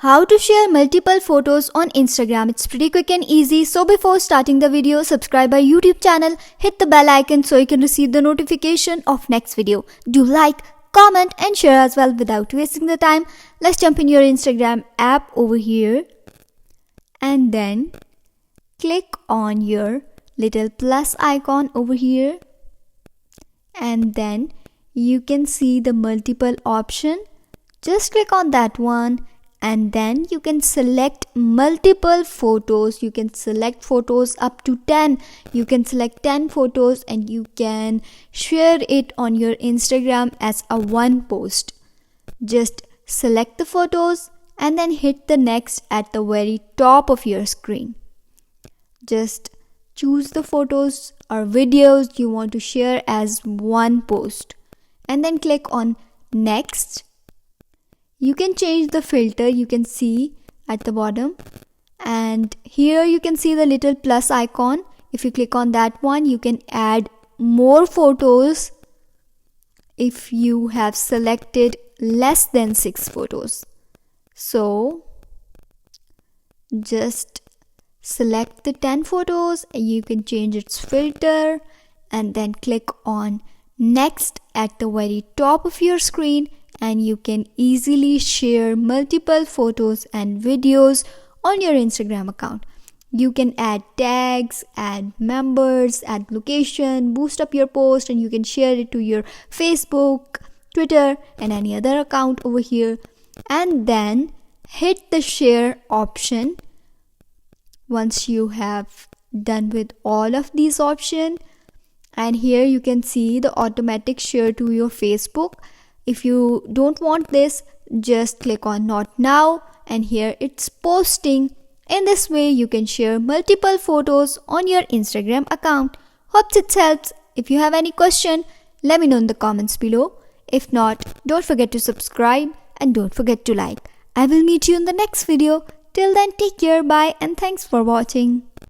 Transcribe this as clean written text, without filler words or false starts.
How to share multiple photos on Instagram. It's pretty quick and easy. So before starting the video, subscribe our YouTube channel, hit the bell icon so you can receive the notification of next video. Do like, comment and share as well. Without wasting the time, let's jump in your Instagram app over here and then click on your little plus icon over here, and then you can see the multiple option. Just click on that one and then you can select multiple photos. You can select photos up to 10. You can select 10 photos and you can share it on your Instagram as a one post. Just select the photos and then hit the next at the very top of your screen. Just choose the photos or videos you want to share as one post and then click on next. You can change the filter, you can see at the bottom, and here you can see the little plus icon. If you click on that one, you can add more photos if you have selected less than 6 photos. So just select the 10 photos, you can change its filter and then click on next at the very top of your screen, and you can easily share multiple photos and videos on your Instagram account. You can add tags, add members, add location, boost up your post, and you can share it to your Facebook, Twitter and any other account over here, and then hit the share option. Once you have done with all of these options, and here you can see the automatic share to your Facebook. If you don't want this, just click on not now, and here it's posting. In this way you can share multiple photos on your Instagram account. Hope it helps. If you have any question, let me know in the comments below. If not, don't forget to subscribe and don't forget to like. I will meet you in the next video. Till then, take care, bye and thanks for watching.